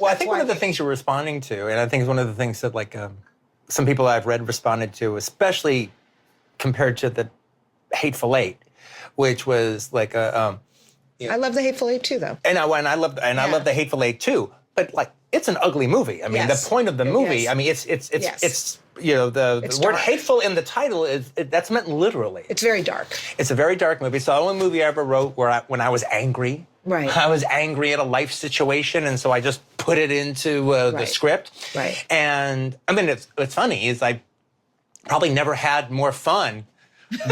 Well, I think one of the things you're responding to, and I think it's one of the things that like some people I've read responded to, especially compared to the Hateful Eight, which was like a. I love the Hateful Eight too, though. And I love the Hateful Eight too. But like, it's an ugly movie. I mean, the point of the movie. I mean, it's you know the word hateful in the title that's meant literally. It's very dark. It's a very dark movie. It's the only movie I ever wrote when I was angry. Right. I was angry at a life situation, and so I just put it into the script. Right. And I mean, it's funny is I probably never had more fun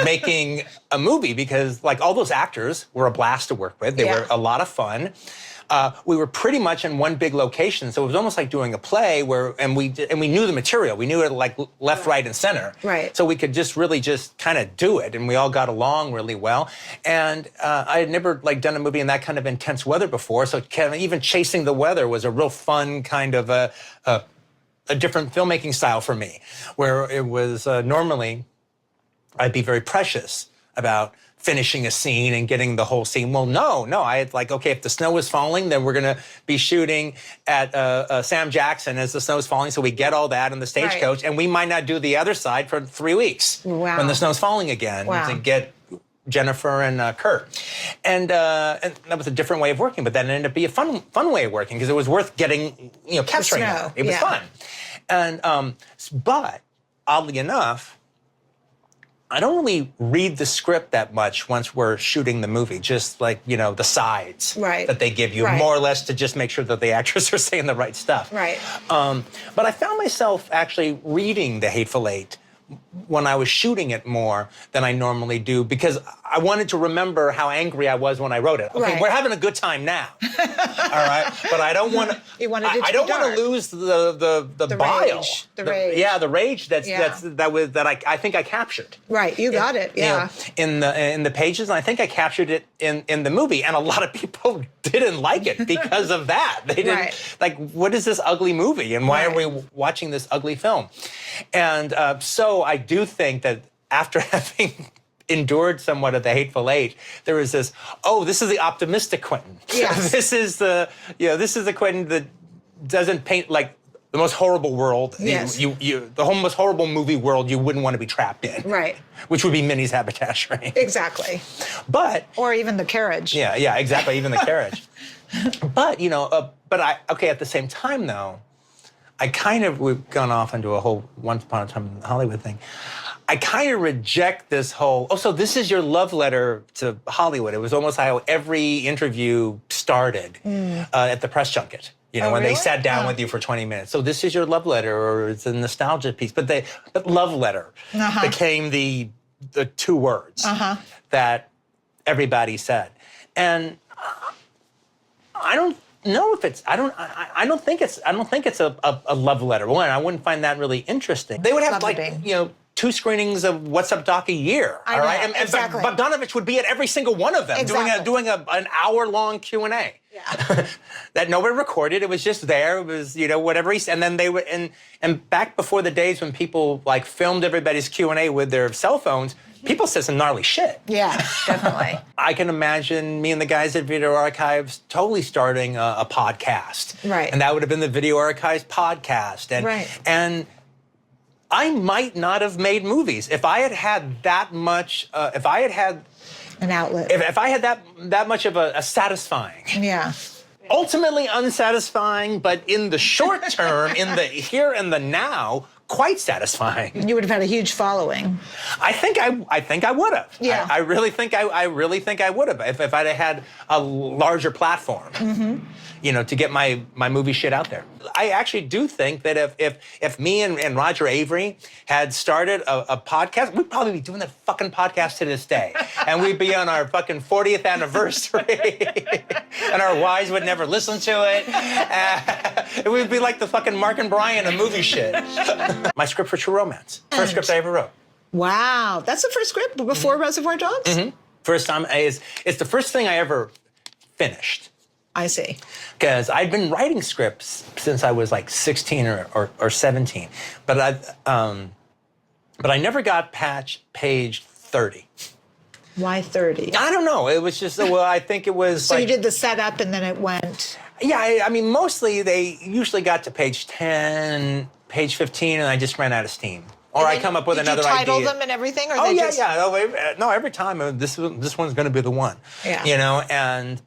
making a movie because like all those actors were a blast to work with. They were a lot of fun. We were pretty much in one big location, so it was almost like doing a play and we knew the material. We knew it like left, right, and center. Right. So we could just really just kind of do it, and we all got along really well. And I had never like done a movie in that kind of intense weather before, so kind of even chasing the weather was a real fun kind of a different filmmaking style for me, where it was normally I'd be very precious about finishing a scene and getting the whole scene. Well, no. I had like, okay, if the snow is falling, then we're going to be shooting at Sam Jackson as the snow is falling. So we get all that in the stagecoach, and we might not do the other side for 3 weeks when the snow's falling again to get Jennifer and Kurt. And that was a different way of working, but that ended up being a fun way of working because it was worth getting, capturing that. It was fun. And, but oddly enough, I don't really read the script that much once we're shooting the movie, just like, the sides that they give you, more or less to just make sure that the actors are saying the right stuff. Right. But I found myself actually reading The Hateful Eight when I was shooting it more than I normally do because I wanted to remember how angry I was when I wrote it. Okay, we're having a good time now. All right, but I don't want to. I don't want to lose the bile, rage. The rage. Yeah, the rage that I think I captured. Right, you got it. Yeah. In the pages, and I think I captured it in the movie, and a lot of people didn't like it because of that. They didn't like. What is this ugly movie, and why are we watching this ugly film? And so I do think that after having endured somewhat of The Hateful Eight, there was this, this is the optimistic Quentin. Yes. This is the Quentin that doesn't paint like the most horrible world. Yes. The most horrible movie world you wouldn't want to be trapped in. Right. Which would be Minnie's haberdashery. Exactly. Or even the carriage. Yeah, exactly, even the carriage. But, at the same time though, we've gone off into a whole Once Upon a Time in Hollywood thing. I kind of reject this whole, so this is your love letter to Hollywood. It was almost how every interview started at the press junket. When they sat down with you for 20 minutes. So this is your love letter, or it's a nostalgia piece. But love letter became the two words that everybody said. And I don't know if it's. I don't think it's a love letter. One, I wouldn't find that really interesting. They would have two screenings of What's Up Doc a year. All right, and exactly. Bogdanovich would be at every single one of them, doing an hour-long Q&A. Yeah. That nobody recorded. It was just there. It was whatever he said. And then they would and back before the days when people like filmed everybody's Q&A with their cell phones. People said some gnarly shit. Yeah, definitely. I can imagine me and the guys at Video Archives totally starting a podcast. Right. And that would have been the Video Archives podcast. And I might not have made movies if I had that much. If I had an outlet. If I had that much of a satisfying. Yeah. Ultimately unsatisfying, but in the short term, in the here and the now, quite satisfying. You would have had a huge following. I think I would have. Yeah. I really think I would have if I'd have had a larger platform. Mm-hmm. To get my movie shit out there. I actually do think that if me and Roger Avery had started a podcast, we'd probably be doing that fucking podcast to this day. And we'd be on our fucking 40th anniversary. And our wives would never listen to it. It would be like the fucking Mark and Brian of movie shit. My script for True Romance. First script I ever wrote. Wow. That's the first script before Reservoir Dogs? Mm-hmm. First time. It's the first thing I ever finished. I see. Because I'd been writing scripts since I was like 16 or 17, but I never got page 30. Why 30? I don't know. It was just I think it was. So you did the setup and then it went. Yeah, I mean, mostly they usually got to page 10, page 15, and I just ran out of steam. Or I come up with another idea. Did you title them and everything? Or Oh, they yeah, just... yeah. No, every time, this one's going to be the one. Yeah. You know, and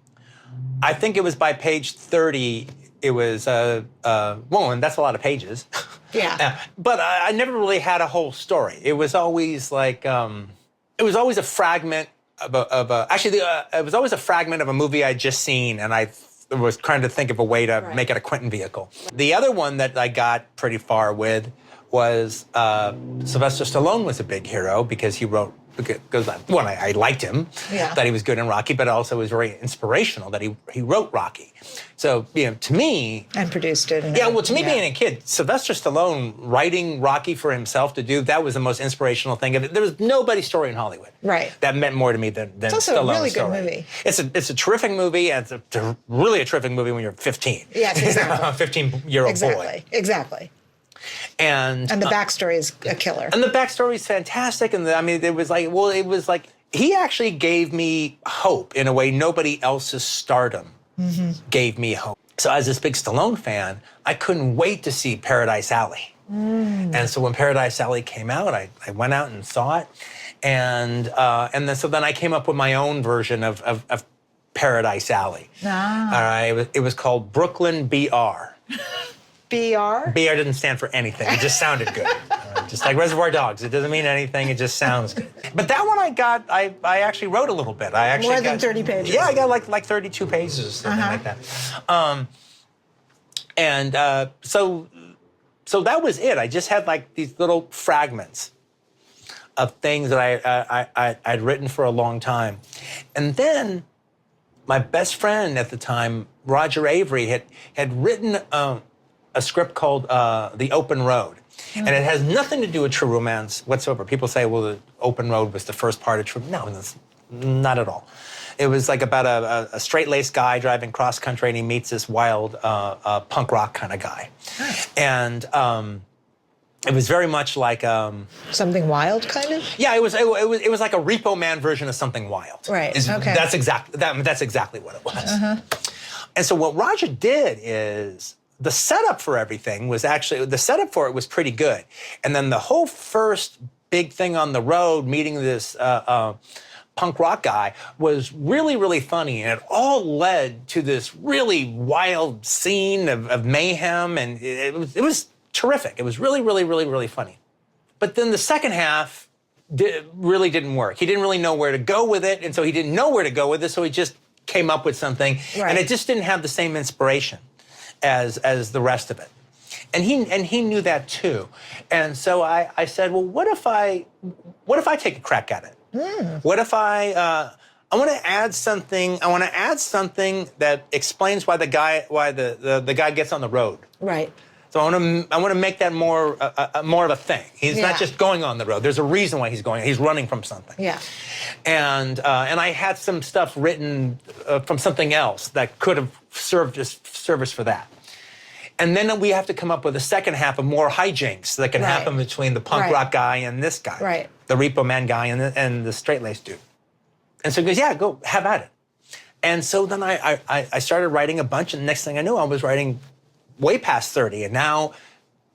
I think it was by page 30, it was, well, and that's a lot of pages. Yeah. But I never really had a whole story. It was always like, it was always a fragment of it was always a fragment of a movie I'd just seen, and I was trying to think of a way to make it a Quentin vehicle. The other one that I got pretty far with was Sylvester Stallone was a big hero because he wrote, because one, I liked him, that he was good in Rocky, but also was very inspirational that he wrote Rocky. So, you know, to me... And produced it. Yeah, well, to me, being a kid, Sylvester Stallone writing Rocky for himself to do, that was the most inspirational thing. There was nobody's story in Hollywood that meant more to me than Stallone's story. It's also a really good movie. It's a terrific movie, and it's really a terrific movie when you're 15. Yes, exactly. A 15-year-old boy. Exactly. And the backstory is a killer. And the backstory is fantastic. And I mean, it was like, he actually gave me hope in a way nobody else's stardom gave me hope. So as this big Stallone fan, I couldn't wait to see Paradise Alley. And so when Paradise Alley came out, I went out and saw it. And then I came up with my own version of Paradise Alley. All right, it was called Brooklyn BR. BR? BR didn't stand for anything. It just sounded good. Just like Reservoir Dogs. It doesn't mean anything. It just sounds good. But that one I actually wrote a little bit. I actually More than 30 pages. Yeah, I got like 32 pages or something like that. So that was it. I just had like these little fragments of things that I'd written for a long time. And then my best friend at the time, Roger Avery, had written a script called The Open Road. And it has nothing to do with True Romance whatsoever. People say, well, The Open Road was the first part of True. No, that's not at all. It was like about a straight-laced guy driving cross-country, and he meets this wild punk rock kind of guy. And it was very much like... Something Wild, kind of? Yeah, it was like a Repo Man version of Something Wild. Right, okay. That's exactly what it was. And so what Roger did is... The setup for everything was pretty good. And then the whole first big thing on the road, meeting this punk rock guy, was really, really funny. And it all led to this really wild scene of mayhem. And it was terrific. It was really, really, really, really funny. But then the second half really didn't work. He didn't really know where to go with it. And so he didn't know where to go with it. So he just came up with something. And it just didn't have the same inspiration as the rest of it. And he knew that too. And so I said, well, what if I take a crack at it? What if I want to add something that explains why the guy gets on the road. Right. So I want to make that more of a thing. He's not just going on the road. There's a reason why he's going. He's running from something. Yeah. And I had some stuff written from something else that could have served as service for that. And then we have to come up with a second half of more hijinks that can happen between the punk rock guy and this guy, the Repo Man guy and the straight-laced dude. And so he goes, yeah, go have at it. And so then I started writing a bunch, and the next thing I knew, I was writing way past 30, and now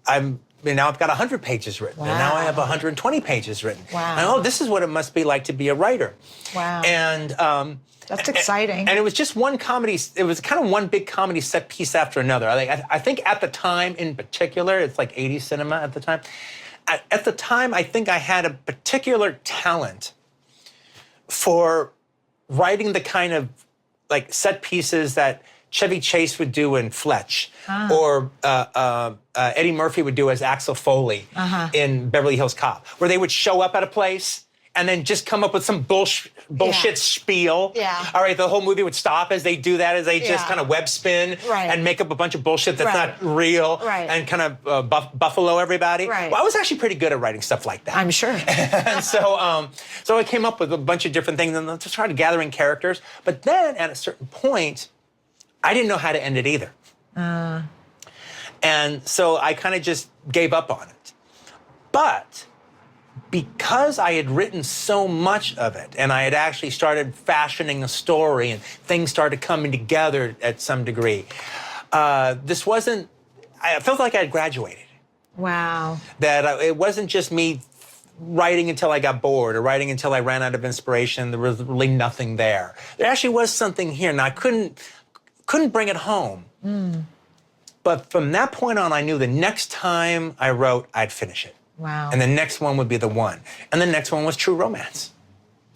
I've got 100 pages written, and now I have 120 pages written. Wow. And this is what it must be like to be a writer. Wow. And that's exciting. And it was just one comedy. It was kind of one big comedy set piece after another. I think at the time, in particular, it's like 80s cinema at the time. At the time, I think I had a particular talent for writing the kind of like set pieces that Chevy Chase would do in Fletch, or Eddie Murphy would do as Axel Foley in Beverly Hills Cop, where they would show up at a place and then just come up with some bullshit spiel. Yeah. All right, the whole movie would stop as they do that, as they just kind of web spin and make up a bunch of bullshit that's not real and kind of buffalo everybody. Right. Well, I was actually pretty good at writing stuff like that. I'm sure. And so I came up with a bunch of different things and just started gathering characters. But then at a certain point, I didn't know how to end it either. And so I kind of just gave up on it. But because I had written so much of it and I had actually started fashioning a story and things started coming together at some degree, I felt like I had graduated. Wow. That it wasn't just me writing until I got bored or writing until I ran out of inspiration. There was really nothing there. There actually was something here, and I couldn't bring it home. But from that point on, I knew the next time I wrote, I'd finish it. Wow. And the next one would be the one. And the next one was True Romance.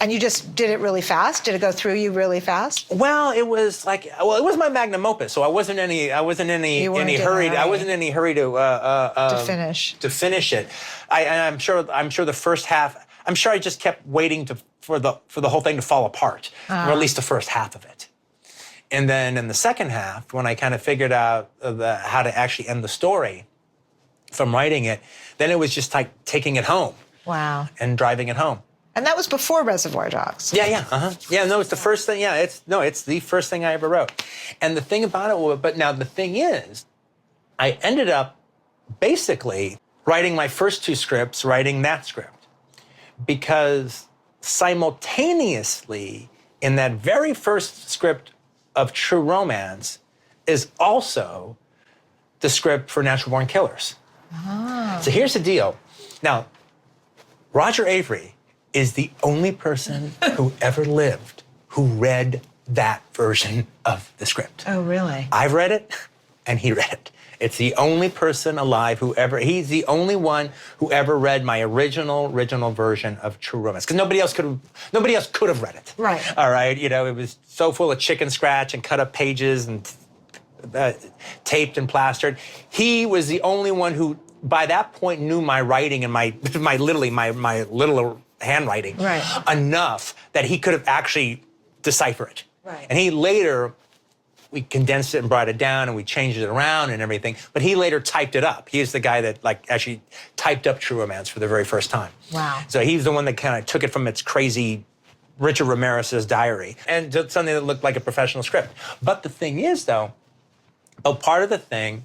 And you just did it really fast? Did it go through you really fast? Well, it was my magnum opus, so I wasn't in any hurry. I wasn't in any hurry to finish it. I'm sure the first half. I'm sure I just kept waiting for the whole thing to fall apart, or at least the first half of it. And then in the second half, when I kind of figured out how to actually end the story from writing it, then it was just like taking it home. Wow. And driving it home. And that was before Reservoir Dogs. Yeah, Yeah, no, it's the first thing. Yeah, it's the first thing I ever wrote. And the thing about it, but now the thing is, I ended up basically writing my first two scripts, writing that script. Because simultaneously, in that very first script of True Romance is also the script for Natural Born Killers. So here's the deal. Now, Roger Avery is the only person who ever lived who read that version of the script. Oh, really? I've read it, and he read it. It's the only person alive he's the only one who ever read my original version of True Romance. Because nobody else could have read it. Right. All right, it was so full of chicken scratch and cut up pages and taped and plastered. He was the only one who, by that point, knew my writing and my little handwriting enough that he could have actually deciphered it. Right. And he later, we condensed it and brought it down and we changed it around and everything, but he later typed it up. He's the guy that actually typed up True Romance for the very first time. Wow. So he's the one that kind of took it from its crazy Richard Ramirez's diary and did something that looked like a professional script. But the thing is, though, part of the thing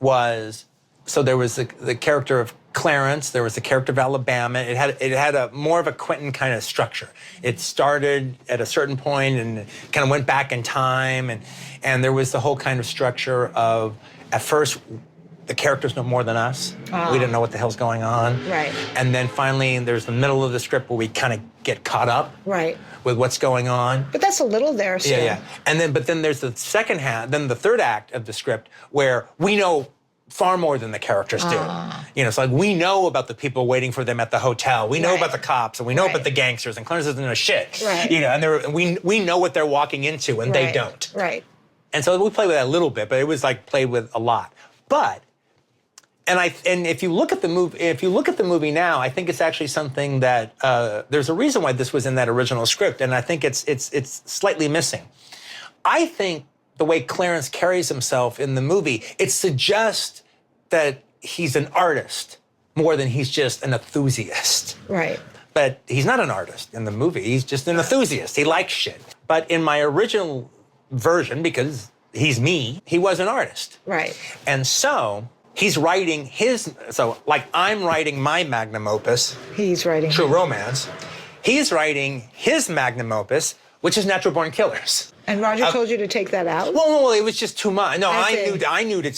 was, so there was the character of Clarence, there was the character of Alabama. It had a more of a Quentin kind of structure. It started at a certain point and kind of went back in time, and there was the whole kind of structure of, at first, the characters know more than us. We didn't know what the hell's going on. Right. And then finally, there's the middle of the script where we kind of get caught up with what's going on. But that's a little there still. Yeah. And but then there's the second half, then the third act of the script where we know far more than the characters do. It's like we know about the people waiting for them at the hotel. We know about the cops, and we know about the gangsters, and Clarence doesn't know shit. Right. And we know what they're walking into, and they don't. Right. And so we played with that a little bit, but it was like played with a lot. But and if you look at the movie now, I think it's actually something that there's a reason why this was in that original script, and I think it's slightly missing. I think the way Clarence carries himself in the movie, it suggests that he's an artist more than he's just an enthusiast. Right. But he's not an artist in the movie. He's just an enthusiast. He likes shit. But in my original version, because he's me, he was an artist. Right. And so he's writing I'm writing my magnum opus. He's writing True Romance. He's writing his magnum opus, which is Natural Born Killers. And Roger told you to take that out? Well, it was just too much. No, I knew to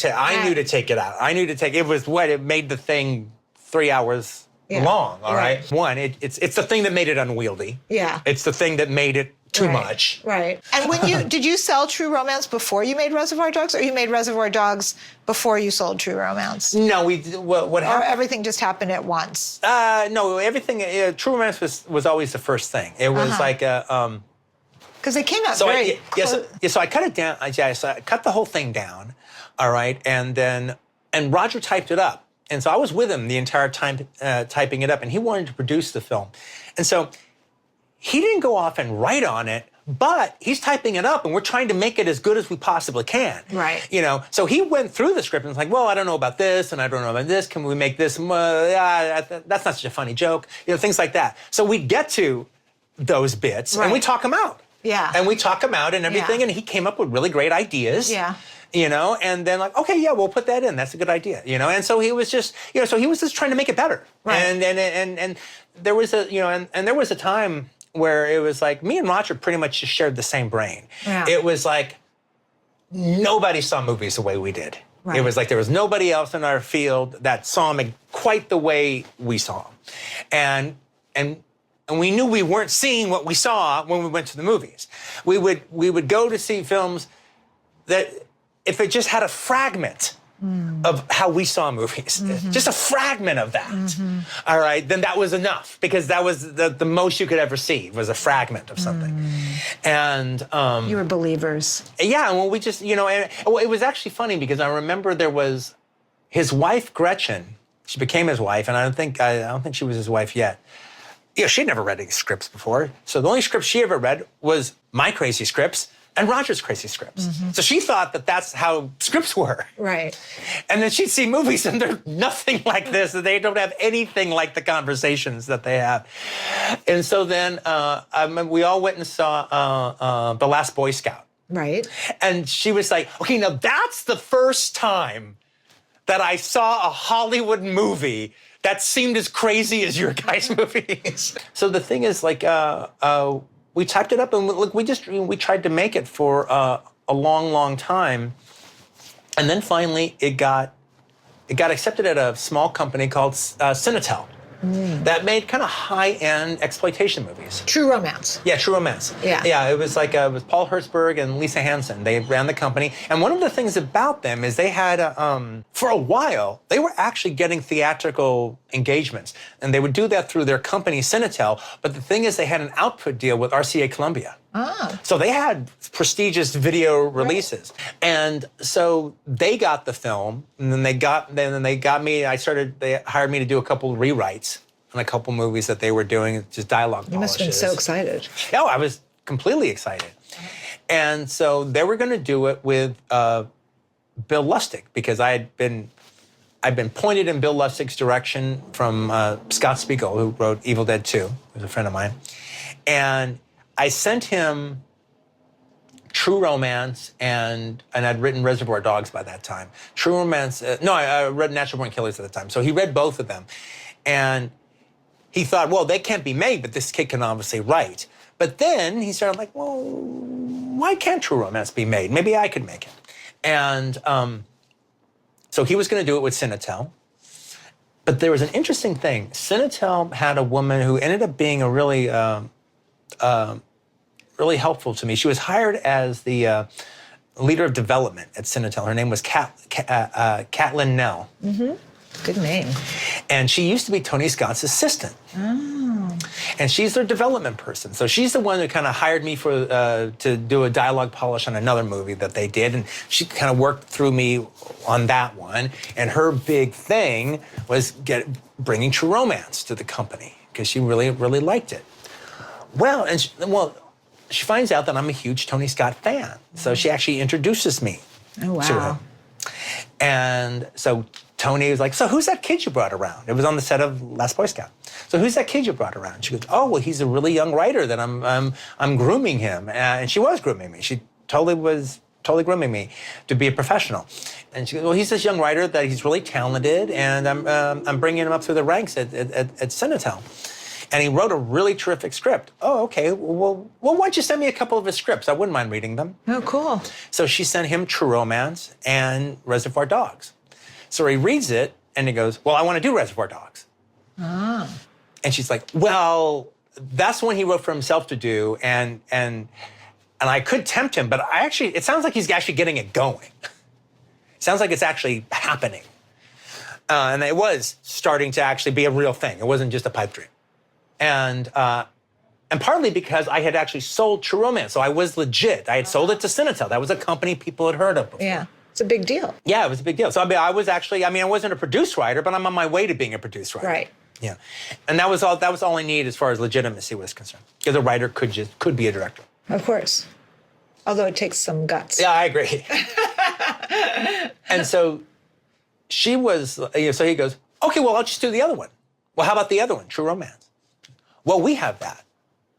take it out. It was it made the thing 3 hours long. All right. One, it's the thing that made it unwieldy. Yeah. It's the thing that made it too much. Right. And did you sell True Romance before you made Reservoir Dogs, or you made Reservoir Dogs before you sold True Romance? No, what happened? Or everything just happened at once? No, everything. True Romance was always the first thing. It was like a. Because they came out So very so I cut it down. So I cut the whole thing down, all right, and Roger typed it up, and so I was with him the entire time typing it up, and he wanted to produce the film, and so he didn't go off and write on it, but he's typing it up, and we're trying to make it as good as we possibly can. Right. So he went through the script and was like, well, I don't know about this, and I don't know about this. Can we make this? That's not such a funny joke. Things like that. So we get to those bits, and we talk them out. Yeah. And we talk him out and everything, and he came up with really great ideas. Yeah. and then like, okay, yeah, we'll put that in. That's a good idea, And so he was just, so he was just trying to make it better. Right. And there was and there was a time where it was like me and Roger pretty much just shared the same brain. Yeah. It was like nobody saw movies the way we did. Right. It was like there was nobody else in our field that saw them quite the way we saw them. And we knew we weren't seeing what we saw when we went to the movies. We would go to see films that if it just had a fragment of how we saw movies, just a fragment of that, all right, then that was enough, because that was the most you could ever see was a fragment of something. And you were believers. yeah, well, we just, and it was actually funny because I remember there was his wife, Gretchen. She became his wife, and I don't think she was his wife yet. She'd never read any scripts before. So the only script she ever read was my crazy scripts and Roger's crazy scripts. So she thought that that's how scripts were. Right. And then she'd see movies and they're nothing like this. They don't have anything like the conversations that they have. And so then we all went and saw The Last Boy Scout. Right. And she was like, okay, now that's the first time that I saw a Hollywood movie that seemed as crazy as your guys' movies. So the thing is, like, we typed it up, and look, we tried to make it for a long, long time, and then finally it got accepted at a small company called Cinetel. That made kind of high-end exploitation movies. True romance. Yeah, True Romance. Yeah. Yeah, it was like it was Paul Hertzberg and Lisa Hansen. They ran the company, and one of the things about them is they had for a while they were actually getting theatrical engagements, and they would do that through their company Cinetel. But the thing is, they had an output deal with RCA Columbia. So they had prestigious video releases, and so they got the film, and then they got me. They hired me to do a couple of rewrites on a couple movies that they were doing, just dialogue polishes. You must have been so excited. Oh, I was completely excited, and so they were going to do it with Bill Lustig, because I'd been pointed in Bill Lustig's direction from Scott Spiegel, who wrote Evil Dead 2, who's a friend of mine, and I sent him True Romance, and I'd written Reservoir Dogs by that time. True Romance, I read Natural Born Killers at the time. So he read both of them. And he thought, well, they can't be made, but this kid can obviously write. But then he started like, well, why can't True Romance be made? Maybe I could make it. And so he was going to do it with Cinetel. But there was an interesting thing. Cinetel had a woman who ended up being a really helpful to me. She was hired as the leader of development at Cinetel. Her name was Caitlin Nell. Good name. And she used to be Tony Scott's assistant. Oh. And she's their development person. So she's the one who kind of hired me to do a dialogue polish on another movie that they did. And she kind of worked through me on that one. And her big thing was bringing True Romance to the company, because she really, really liked it. Well, she finds out that I'm a huge Tony Scott fan. So she actually introduces me to him. And so Tony was like, so who's that kid you brought around? It was on the set of Last Boy Scout. So who's that kid you brought around? She goes, oh, well, he's a really young writer that I'm grooming him. And she was grooming me. She was totally grooming me to be a professional. And she goes, well, he's this young writer that he's really talented, and I'm bringing him up through the ranks at Cinetel. And he wrote a really terrific script. Oh, okay. Well, why don't you send me a couple of his scripts? I wouldn't mind reading them. Oh, cool. So she sent him True Romance and Reservoir Dogs. So he reads it, and he goes, well, I want to do Reservoir Dogs. And she's like, well, that's one he wrote for himself to do, and I could tempt him, but it sounds like he's actually getting it going. It sounds like it's actually happening. And it was starting to actually be a real thing. It wasn't just a pipe dream. And partly because I had actually sold True Romance, so I was legit. I had sold it to Cinetel. That was a company people had heard of before. Yeah, it's a big deal. Yeah, it was a big deal. So I wasn't a produce writer, but I'm on my way to being a produce writer. Right. Yeah, and that was all I needed as far as legitimacy was concerned. Because a writer could be a director. Of course, although it takes some guts. Yeah, I agree. And so she was. So he goes, okay, well, I'll just do the other one. Well, how about the other one, True Romance? Well, we have that.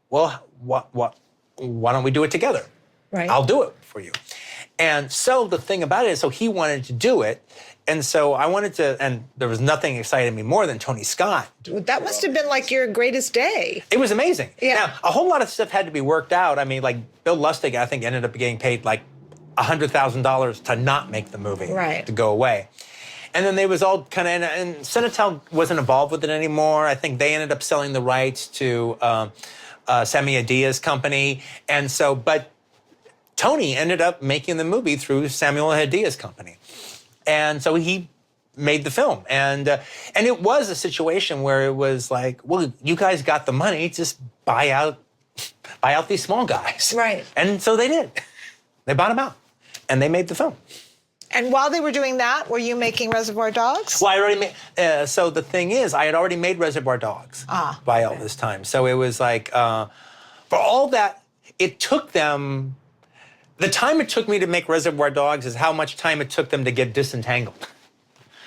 Well, why don't we do it together? Right. I'll do it for you. And so the thing about it is, so he wanted to do it. And so I wanted to, and there was nothing excited me more than Tony Scott. That must have been like your greatest day. It was amazing. Yeah. Now, a whole lot of stuff had to be worked out. I mean, like Bill Lustig, I think, ended up getting paid like $100,000 to not make the movie, Right. to go away. And then they was all kind of, and Cinetel wasn't involved with it anymore. I think they ended up selling the rights to Sammy Adia's company. And so, but Tony ended up making the movie through Samuel Adia's company. And so he made the film. And it was a situation where it was like, well, you guys got the money, just buy out these small guys. Right. And so they did. They bought them out. And they made the film. And while they were doing that, were you making Reservoir Dogs? Well, I already made, so the thing is, I had already made Reservoir Dogs by all this time. So it was like, for all that, it took them, the time it took me to make Reservoir Dogs is how much time it took them to get disentangled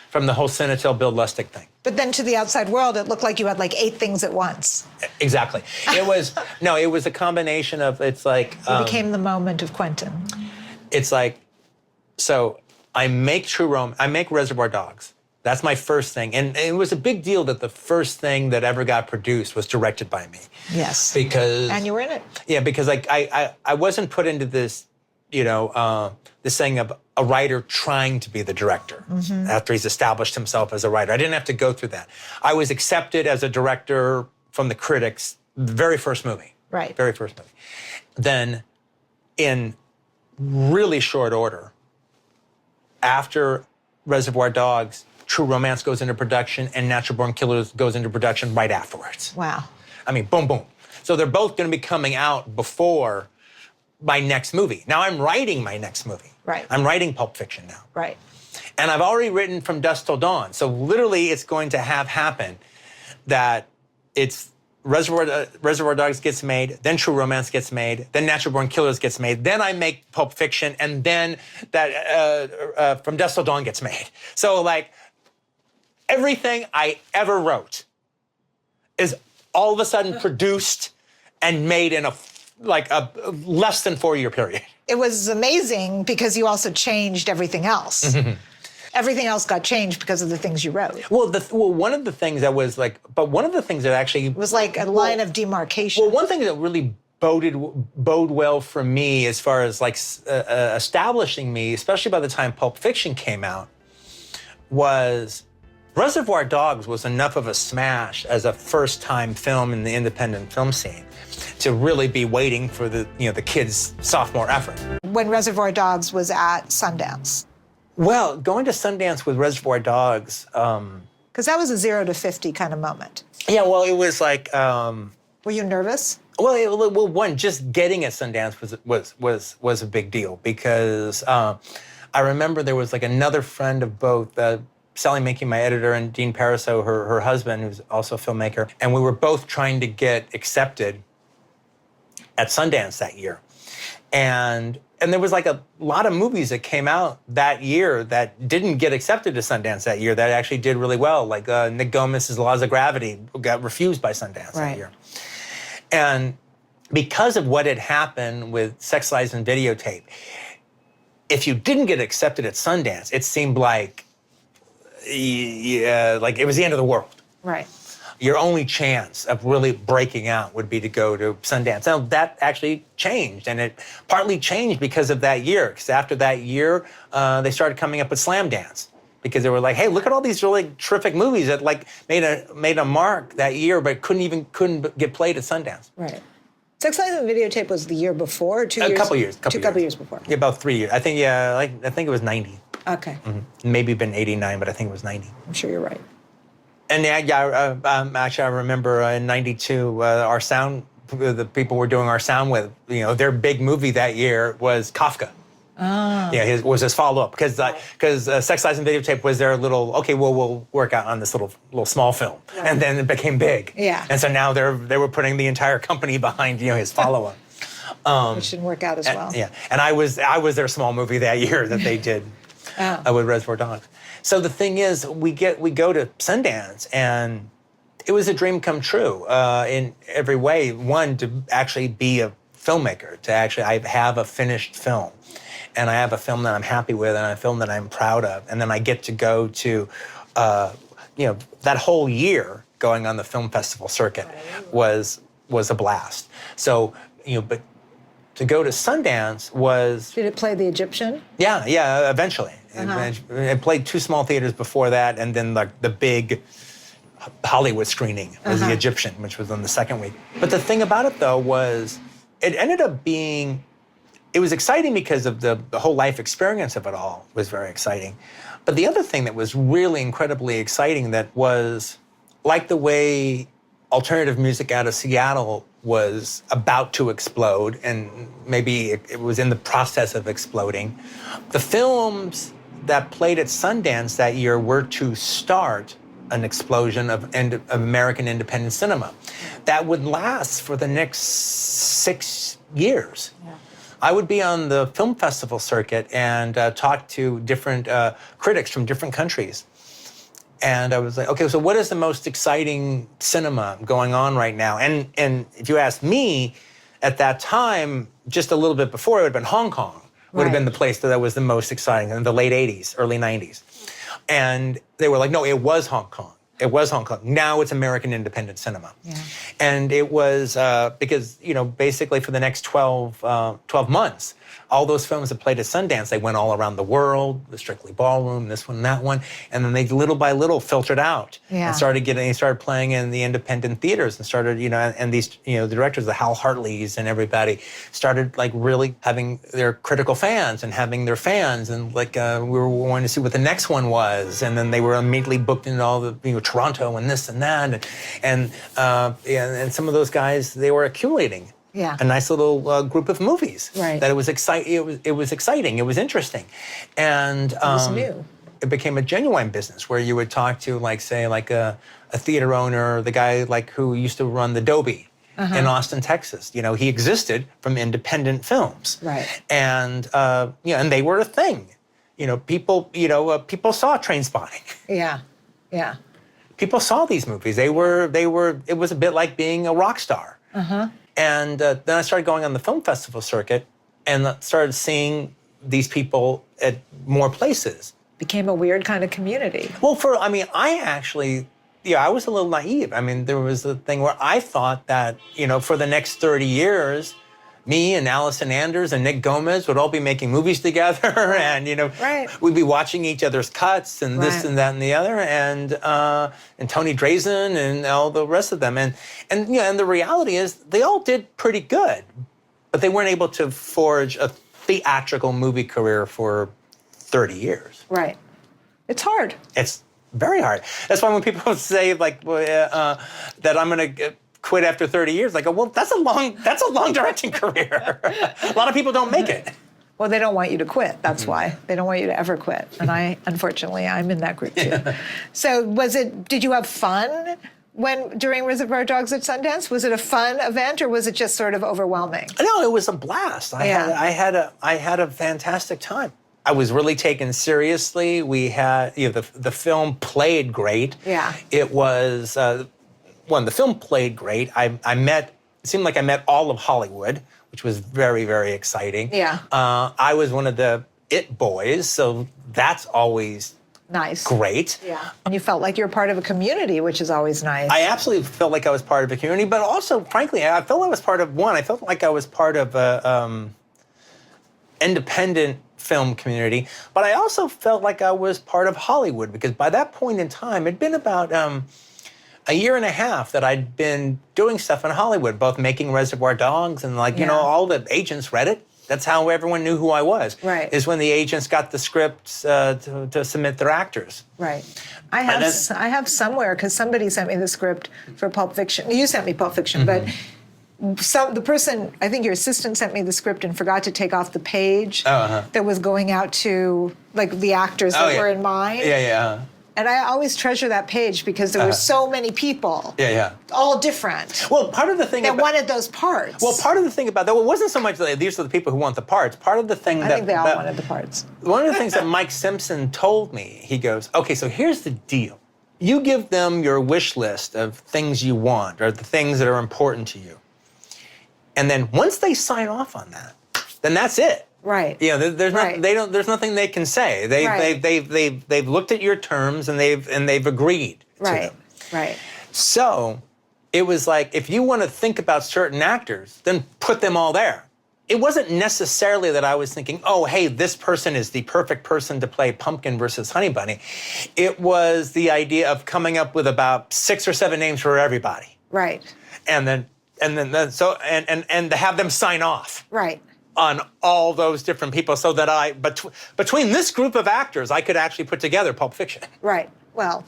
from the whole Cinetel Bill Lustig thing. But then to the outside world, it looked like you had like 8 things at once. Exactly. It was, no, it was a combination of, it's like. It became the moment of Quentin. It's like, so I make I make Reservoir Dogs. That's my first thing. And it was a big deal that the first thing that ever got produced was directed by me. Yes. Because. And you were in it. Yeah, because like I wasn't put into this, this thing of a writer trying to be the director after he's established himself as a writer. I didn't have to go through that. I was accepted as a director from the critics, the very first movie. Right. Very first movie. Then in really short order, after Reservoir Dogs, True Romance goes into production and Natural Born Killers goes into production right afterwards. Wow. I mean, boom, boom. So they're both going to be coming out before my next movie. Now I'm writing my next movie. Right. I'm writing Pulp Fiction now. Right. And I've already written From Dusk Till Dawn. So literally it's going to have happen that it's Reservoir Dogs gets made, then True Romance gets made, then Natural Born Killers gets made, then I make Pulp Fiction, and then that From Dusk Till Dawn gets made. So like everything I ever wrote is all of a sudden produced and made in a less than 4-year period. It was amazing because you also changed everything else. Everything else got changed because of the things you wrote. Well, one of the things that was like, but one of the things that actually It was like a line of demarcation. Well, one thing that really bode well for me as far as like establishing me, especially by the time Pulp Fiction came out, was Reservoir Dogs was enough of a smash as a first-time film in the independent film scene to really be waiting for the kids' sophomore effort. When Reservoir Dogs was at Sundance. Well, going to Sundance with Reservoir Dogs. Because that was a 0 to 50 kind of moment. Yeah, well, it was like. Were you nervous? Well, one, just getting at Sundance was a big deal because I remember there was like another friend of both. Sally Minky, my editor, and Dean Pariseau, her husband, who's also a filmmaker, and we were both trying to get accepted at Sundance that year. And there was like a lot of movies that came out that year that didn't get accepted to Sundance that year that actually did really well. Like Nick Gomez's Laws of Gravity got refused by Sundance that year. And because of what had happened with Sex, Lies, and Videotape, if you didn't get accepted at Sundance, it seemed like it was the end of the world. Right. Your only chance of really breaking out would be to go to Sundance. Now, that actually changed, and it partly changed because of that year. Because after that year, they started coming up with Slam Dance. Because they were like, hey, look at all these really terrific movies that like made a mark that year, but couldn't get played at Sundance. Right. Sex, Lies, and Videotape was the year before, or 2 years? A couple years. Couple years before. Yeah, about 3 years. I think, I think it was 90. Okay. Maybe been 89, but I think it was 90. I'm sure you're right. And actually, I remember in '92, our sound, the people we're doing our sound with, their big movie that year was Kafka. Oh. Yeah, was his follow-up because Sex, Lies, and Videotape was their little, okay, well, we'll work out on this little small film, and then it became big. Yeah. And so now they were putting the entire company behind his follow-up. Which didn't work out as well. Yeah, and I was their small movie that year that they did with Reservoir Dogs. So the thing is, we go to Sundance, and it was a dream come true in every way. One, to actually be a filmmaker to actually I have a finished film, and I have a film that I'm happy with, and a film that I'm proud of, and then I get to go to, that whole year going on the film festival circuit was a blast. So but to go to Sundance was. Did it play the Egyptian? Yeah, eventually. It played 2 small theaters before that, and then like the big Hollywood screening was the Egyptian, which was on the second week. But the thing about it, though, was it ended up being, it was exciting because of the whole life experience of it all was very exciting. But the other thing that was really incredibly exciting that was like the way alternative music out of Seattle was about to explode, and maybe it was in the process of exploding. The films that played at Sundance that year were to start an explosion of American independent cinema that would last for the next 6 years. Yeah. I would be on the film festival circuit and talk to different critics from different countries. And I was like, okay, so what is the most exciting cinema going on right now? And if you ask me, at that time, just a little bit before, it would have been Hong Kong. Would have been the place that was the most exciting in the late 80s, early 90s. And they were like, no, it was Hong Kong. It was Hong Kong. Now it's American independent cinema. Yeah. And it was because, basically for the next 12 months, all those films that played at Sundance, they went all around the world, the Strictly Ballroom, this one, that one, and then they little by little filtered out and started playing in the independent theaters and started, and these, the directors, the Hal Hartleys and everybody started like really having their critical fans and having their fans, and like we were wanting to see what the next one was, and then they were immediately booked into all the, Toronto and this and that, and some of those guys, they were accumulating. Yeah. A nice little group of movies. Right. That it was exciting. It was exciting. It was interesting, and it was new. It became a genuine business where you would talk to, like, say, like a theater owner, the guy like who used to run the Dobie in Austin, Texas. He existed from independent films. Right. And and they were a thing. People saw Trainspotting. Yeah. Yeah. People saw these movies. They were. It was a bit like being a rock star. And then I started going on the film festival circuit and started seeing these people at more places. Became a weird kind of community. Well, I actually, I was a little naive. There was a thing where I thought that, for the next 30 years, me and Allison Anders and Nick Gomez would all be making movies together, and we'd be watching each other's cuts and this and that and the other, and Tony Drazen and all the rest of them, and the reality is they all did pretty good, but they weren't able to forge a theatrical movie career for 30 years. Right. It's hard. It's very hard. That's why when people say like that I'm going to quit after 30 years, like, well, that's a long directing career. A lot of people don't make it. Well, they don't want you to quit. That's why. They don't want you to ever quit. And unfortunately, I'm in that group too. So did you have fun during Reservoir Dogs at Sundance? Was it a fun event, or was it just sort of overwhelming? No, it was a blast. I had a fantastic time. I was really taken seriously. We had, the film played great. Yeah. It was, the film played great. It seemed like I met all of Hollywood, which was very, very exciting. Yeah. I was one of the it boys, so that's always nice. Great. Yeah. And you felt like you were part of a community, which is always nice. I absolutely felt like I was part of a community, but also, frankly, I felt like I was part of a independent film community, but I also felt like I was part of Hollywood, because by that point in time, it'd been about a year and a half that I'd been doing stuff in Hollywood, both making Reservoir Dogs and all the agents read it. That's how everyone knew who I was. Right. Is when the agents got the scripts to submit their actors. Right. I have somewhere, because somebody sent me the script for Pulp Fiction. You sent me Pulp Fiction, but the person, I think your assistant, sent me the script and forgot to take off the page that was going out to the actors that were in mine. Yeah. And I always treasure that page because there were so many people. All different. Well, part of the thing that wanted those parts. Well, part of the thing about that, it wasn't so much that these are the people who want the parts. Part of the thing I think they all wanted the parts. One of the things that Mike Simpson told me, he goes, okay, so here's the deal. You give them your wish list of things you want, or the things that are important to you. And then once they sign off on that, then that's it. Right. You know, there's nothing they can say. They've looked at your terms and they've agreed to them. Right. So it was like, if you want to think about certain actors, then put them all there. It wasn't necessarily that I was thinking, oh, hey, this person is the perfect person to play Pumpkin versus Honey Bunny. It was the idea of coming up with about 6 or 7 names for everybody. Right. And then to have them sign off. Right. On all those different people, so that between this group of actors, I could actually put together Pulp Fiction. Right. Well,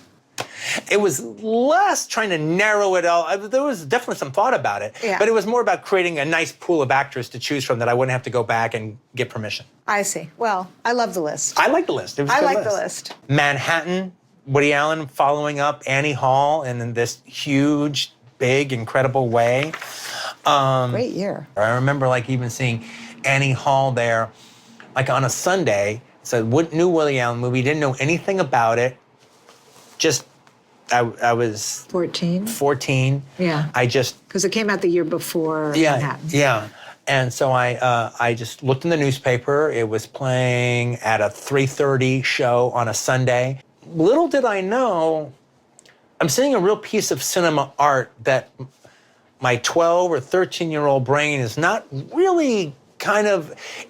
it was less trying to narrow it all. There was definitely some thought about it, but it was more about creating a nice pool of actors to choose from that I wouldn't have to go back and get permission. I see. Well, I love the list. I like the list. It was a good the list. Manhattan, Woody Allen following up Annie Hall in this huge, big, incredible way. Great year. I remember even seeing Annie Hall there, on a Sunday. It's a new Woody Allen movie. Didn't know anything about it. Just, I was 14. Yeah. Because it came out the year before Manhattan. Yeah. And so I just looked in the newspaper. It was playing at a 3:30 show on a Sunday. Little did I know, I'm seeing a real piece of cinema art that my 12 or 13-year-old brain is not really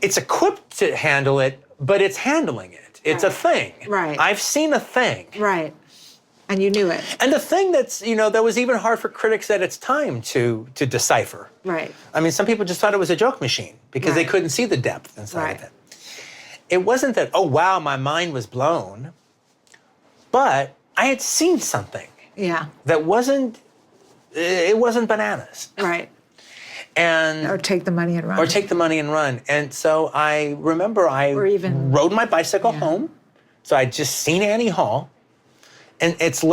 it's equipped to handle it, but it's handling it. It's a thing. Right. I've seen a thing. Right. And you knew it. And the thing that was even hard for critics at its time to decipher. Right. I mean, some people just thought it was a joke machine because they couldn't see the depth inside of it. It wasn't that, oh, wow, my mind was blown, but I had seen something. Yeah. That wasn't bananas. Right. Or take the money and run. And so I remember I rode my bicycle home. So I'd just seen Annie Hall. And it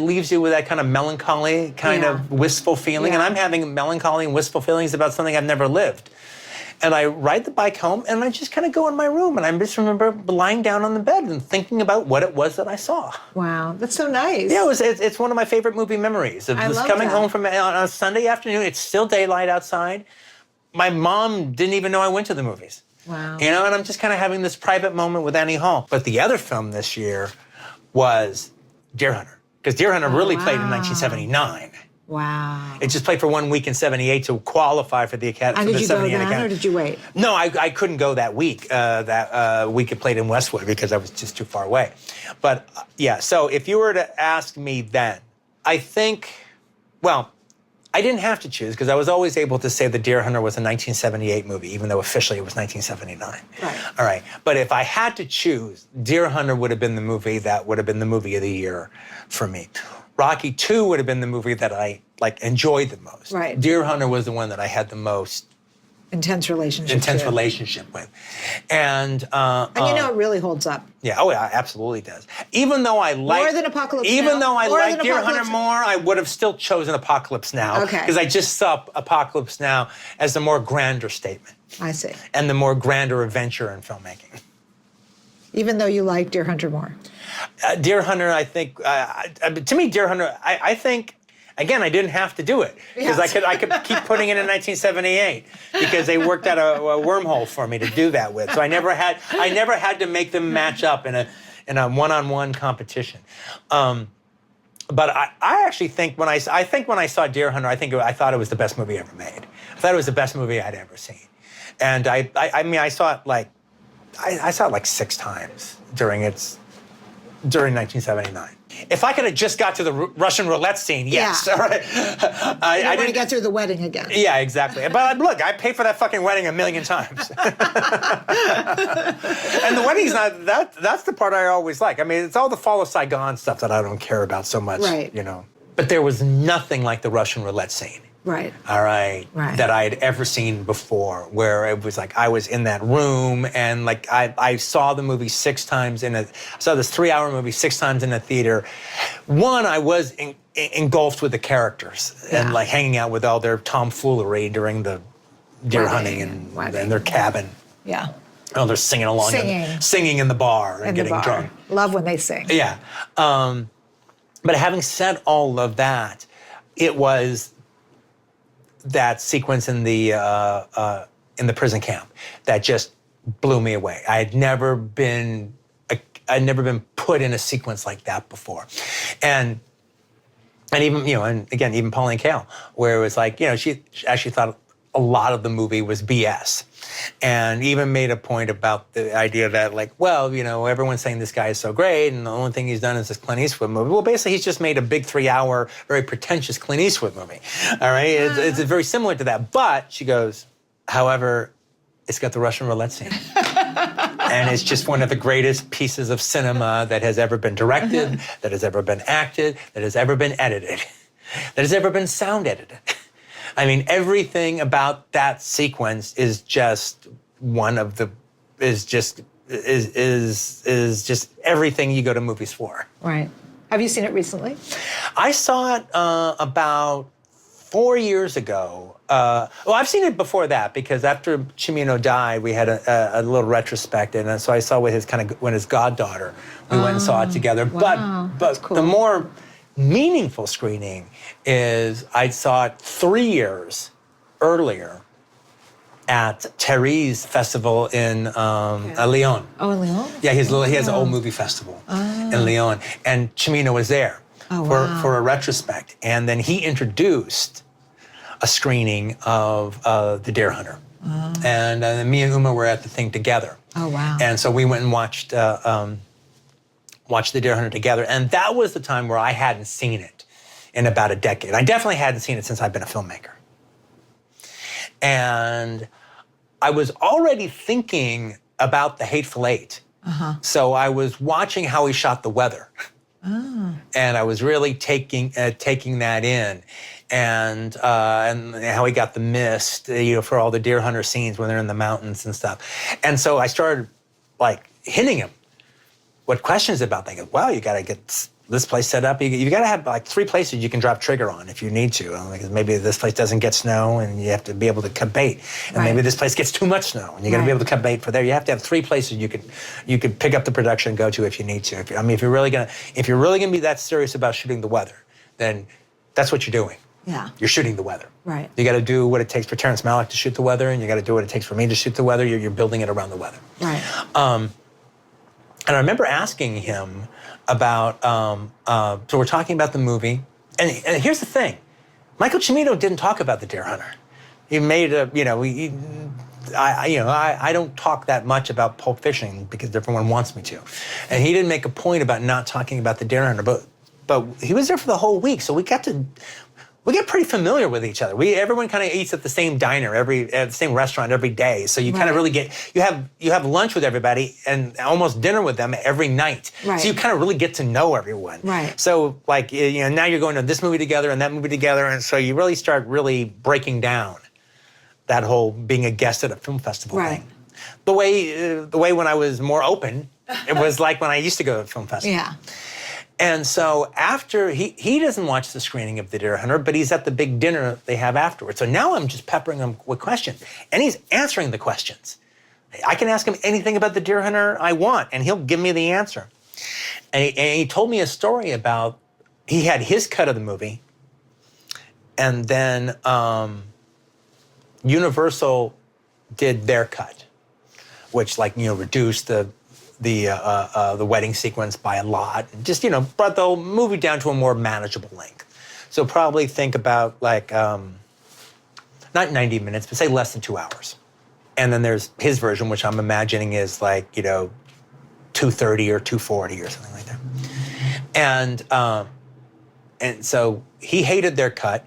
leaves you with that kind of melancholy, kind of wistful feeling. And I'm having melancholy and wistful feelings about something I've never lived. And I ride the bike home and I just kind of go in my room. And I just remember lying down on the bed and thinking about what it was that I saw. Wow, that's so nice. Yeah, it's one of my favorite movie memories. Of just coming home from on a Sunday afternoon. It's still daylight outside. My mom didn't even know I went to the movies. Wow. And I'm just kind of having this private moment with Annie Hall. But the other film this year was Deer Hunter. Because Deer Hunter really played in 1979. Wow. It just played for 1 week in 78 to qualify for the Academy. And did you go then, or did you wait? No, I couldn't go that week. That week it played in Westwood because I was just too far away. But so if you were to ask me then, I think, I didn't have to choose because I was always able to say The Deer Hunter was a 1978 movie, even though officially it was 1979. Right. All right. But if I had to choose, Deer Hunter would have been the movie that would have been the movie of the year for me. Rocky II would have been the movie that I enjoyed the most. Right. Deer Hunter was the one that I had the most intense relationship with. And it really holds up. Yeah, it absolutely does. Even though I like more than Apocalypse Now. Even though I like Deer Hunter more, I would have still chosen Apocalypse Now. Okay. Because I just saw Apocalypse Now as the more grander statement. I see. And the more grander adventure in filmmaking. Even though you like Deer Hunter more. Deer Hunter, I think, to me, Deer Hunter, I think, again, I didn't have to do it because I could keep putting it in 1978 because they worked out a wormhole for me to do that with. So I never had to make them match up in a one-on-one competition. But I actually think when I saw Deer Hunter, I thought it was the best movie ever made. I thought it was the best movie I'd ever seen, and I saw it I saw it 6 times during 1979. If I could have just got to the Russian roulette scene, yes. Yeah. All right. I didn't get through the wedding again. Yeah, exactly. But look, I paid for that fucking wedding 1,000,000 times. And the wedding's not that's the part I always like. I mean, it's all the Fall of Saigon stuff that I don't care about so much. Right. But there was nothing like the Russian roulette scene. Right. All right. That I had ever seen before, where it was I was in that room and I saw the movie 6 times I saw this 3-hour movie 6 times in a theater. One, I was engulfed with the characters and hanging out with all their tomfoolery during the deer hunting and their cabin. Yeah. Oh, they're singing along, singing in the bar and getting drunk. Love when they sing. Yeah. But having said all of that, it was that sequence in the prison camp that just blew me away. I'd never been put in a sequence like that before, and even and again, even Pauline Kael, where it was like she actually thought a lot of the movie was BS, and even made a point about the idea that everyone's saying this guy is so great, and the only thing he's done is this Clint Eastwood movie. Well, basically, he's just made a big 3-hour, very pretentious Clint Eastwood movie. All right, it's very similar to that. But she goes, however, it's got the Russian roulette scene. And it's just one of the greatest pieces of cinema that has ever been directed, that has ever been acted, that has ever been edited, that has ever been sound edited. I mean, everything about that sequence is just just everything you go to movies for. Right. Have you seen it recently? I saw it about 4 years ago. Well, I've seen it before that because after Cimino died, we had a little retrospective, and so I saw with his goddaughter. We went and saw it together. Wow, But cool. The more meaningful screening is I saw it 3 years earlier at Terry's festival in Lyon. Oh, in Lyon? Yeah, he has an old movie festival in Lyon, and Cimino was there for a retrospect, and then he introduced a screening of The Deer Hunter, and me and Uma were at the thing together. Oh wow! And so we went and watched The Deer Hunter together, and that was the time where I hadn't seen it in about a decade. I definitely hadn't seen it since I've been a filmmaker, and I was already thinking about The Hateful Eight. So I was watching how he shot the weather, and I was really taking that in, and how he got the mist, for all the deer hunter scenes when they're in the mountains and stuff. And so I started hitting him what questions about that. He goes, well, you got to get this place set up. You got to have 3 places you can drop trigger on if you need to. Because maybe this place doesn't get snow and you have to be able to cut bait. And maybe this place gets too much snow and you got to be able to cut bait for there. You have to have 3 places you could pick up the production and go to if you need to. If you're really gonna be that serious about shooting the weather, then that's what you're doing. Yeah. You're shooting the weather. Right. You got to do what it takes for Terrence Malick to shoot the weather, and you got to do what it takes for me to shoot the weather. You're building it around the weather. Right. And I remember asking him about, so we're talking about the movie, and here's the thing. Michael Cimino didn't talk about The Deer Hunter. He made I don't talk that much about Pulp Fiction because everyone wants me to. And he didn't make a point about not talking about The Deer Hunter, but he was there for the whole week, so we get pretty familiar with each other. Everyone kind of eats at the same diner, at the same restaurant every day. So you kind of really you have lunch with everybody and almost dinner with them every night. Right. So you kind of really get to know everyone. Right. So now you're going to this movie together and that movie together, and so you really start breaking down that whole being a guest at a film festival thing. The way when I was more open, it was like when I used to go to a film festival. Yeah. And so after, he doesn't watch the screening of The Deer Hunter, but he's at the big dinner they have afterwards. So now I'm just peppering him with questions, and he's answering the questions. I can ask him anything about The Deer Hunter I want, and he'll give me the answer. And he told me a story about, he had his cut of the movie, and then Universal did their cut, which reduced the wedding sequence by a lot, and just brought the whole movie down to a more manageable length. So probably think about not 90 minutes, but say less than 2 hours. And then there's his version, which I'm imagining is 2:30 or 2:40 or something like that. And so he hated their cut,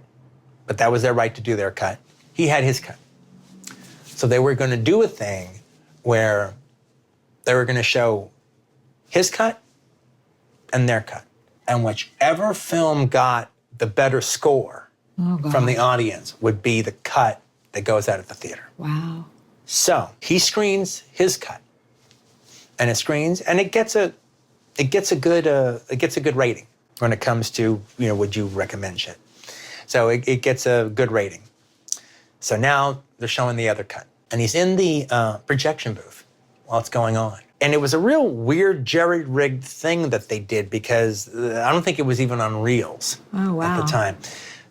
but that was their right to do their cut. He had his cut. So they were going to do a thing where they were going to show his cut and their cut. And whichever film got the better score from the audience would be the cut that goes out at the theater. Wow. So he screens his cut, and it gets a good rating when it comes to would you recommend shit. So it gets a good rating. So now they're showing the other cut, and he's in the projection booth while it's going on. And it was a real weird jerry-rigged thing that they did because I don't think it was even on reels at the time.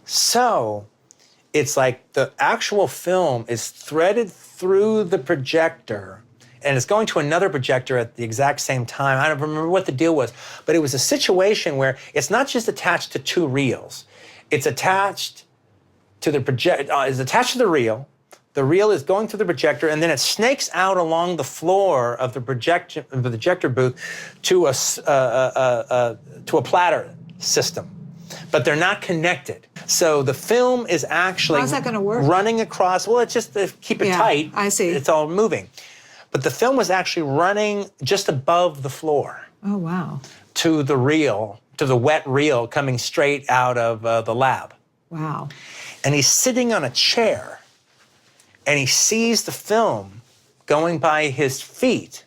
So it's like the actual film is threaded through the projector and it's going to another projector at the exact same time. I don't remember what the deal was, but it was a situation where it's not just attached to two reels. It's attached to the it's attached to the reel. The reel is going through the projector, and then it snakes out along the floor of the projector booth to a platter system. But they're not connected. So the film is actually how's that going to work? Running across. Well, it's just to keep it tight. I see. It's all moving. But the film was actually running just above the floor. Oh, wow. To the reel, to the wet reel coming straight out of the lab. Wow. And he's sitting on a chair, and he sees the film going by his feet.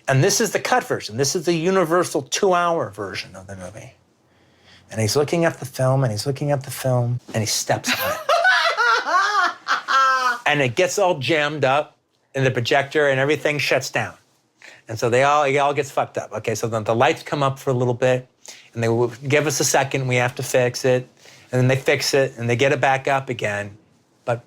And this is the cut version. This is the universal 2-hour version of the movie. And he's looking at the film, and he's looking at the film, and he steps on it. And it gets all jammed up in the projector, and everything shuts down. And so it all gets fucked up. Okay, so then the lights come up for a little bit, and they will give us a second, we have to fix it. And then they fix it, and they get it back up again. But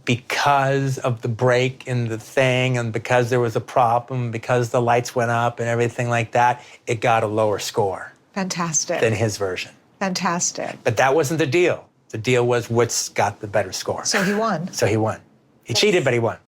because of the break in the thing, and because there was a problem, because the lights went up and everything like that, it got a lower score. Fantastic. Than his version. Fantastic. But that wasn't the deal. The deal was Woods got the better score. So he won. So he won. He cheated, but he won.